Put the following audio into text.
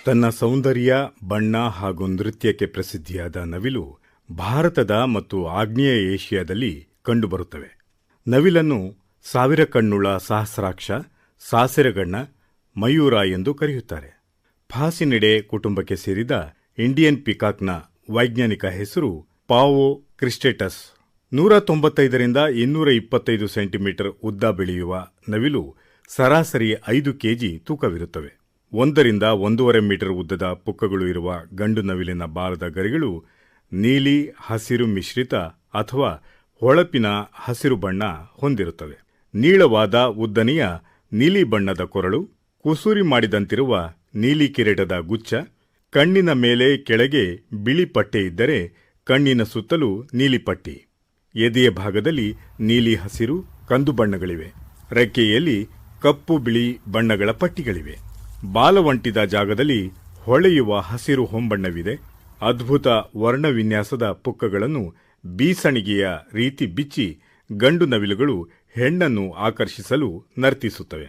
ತನ್ನ ಸೌಂದರ್ಯ, ಬಣ್ಣ ಹಾಗೂ ನೃತ್ಯಕ್ಕೆ ಪ್ರಸಿದ್ಧಿಯಾದ ನವಿಲು ಭಾರತದ ಮತ್ತು ಆಗ್ನೇಯ ಏಷ್ಯಾದಲ್ಲಿ ಕಂಡುಬರುತ್ತವೆ. ನವಿಲನ್ನು ಸಾವಿರ ಕಣ್ಣುಳ್ಳ ಸಹಸ್ರಾಕ್ಷ, ಸಾಸಿರಗಣ್ಣ, ಮಯೂರ ಎಂದು ಕರೆಯುತ್ತಾರೆ. ಫಾಸಿನಿಡೆ ಕುಟುಂಬಕ್ಕೆ ಸೇರಿದ ಇಂಡಿಯನ್ ಪಿಕಾಕ್ನ ವೈಜ್ಞಾನಿಕ ಹೆಸರು ಪಾವೋ ಕ್ರಿಸ್ಟೇಟಸ್. 195ರಿಂದ 225 ಸೆಂಟಿಮೀಟರ್ ಉದ್ದ ಬೆಳೆಯುವ ನವಿಲು ಸರಾಸರಿ 5 ಕೆಜಿ ತೂಕವಿರುತ್ತವೆ. 1ರಿಂದ 1.5 ಮೀಟರ್ ಉದ್ದದ ಪುಕ್ಕಗಳು ಇರುವ ಗಂಡು ನವಿಲಿನ ಬಾಲದ ಗರಿಗಳು ನೀಲಿ ಹಸಿರು ಮಿಶ್ರಿತ ಅಥವಾ ಹೊಳಪಿನ ಹಸಿರು ಬಣ್ಣ ಹೊಂದಿರುತ್ತವೆ. ನೀಳವಾದ ಉದ್ದನೆಯ ನೀಲಿ ಬಣ್ಣದ ಕೊರಳು, ಕುಸೂರಿ ಮಾಡಿದಂತಿರುವ ನೀಲಿ ಕಿರೀಟದ ಗುಚ್ಛ, ಕಣ್ಣಿನ ಮೇಲೆ ಕೆಳಗೆ ಬಿಳಿ ಪಟ್ಟೆ ಇದ್ದರೆ ಕಣ್ಣಿನ ಸುತ್ತಲೂ ನೀಲಿ ಪಟ್ಟಿ, ಎದೆಯ ಭಾಗದಲ್ಲಿ ನೀಲಿ ಹಸಿರು ಕಂದು ಬಣ್ಣಗಳಿವೆ. ರೆಕ್ಕೆಯಲ್ಲಿ ಕಪ್ಪು ಬಿಳಿ ಬಣ್ಣಗಳ ಪಟ್ಟಿಗಳಿವೆ. ಬಾಲವಂಟಿದ ಜಾಗದಲ್ಲಿ ಹೊಳೆಯುವ ಹಸಿರು ಹೊಂಬಣ್ಣವಿದೆ. ಅದ್ಭುತ ವರ್ಣವಿನ್ಯಾಸದ ಪುಕ್ಕಗಳನ್ನು ಬೀಸಣಿಗೆಯ ರೀತಿ ಬಿಚ್ಚಿ ಗಂಡು ನವಿಲುಗಳು ಹೆಣ್ಣನ್ನು ಆಕರ್ಷಿಸಲು ನರ್ತಿಸುತ್ತವೆ.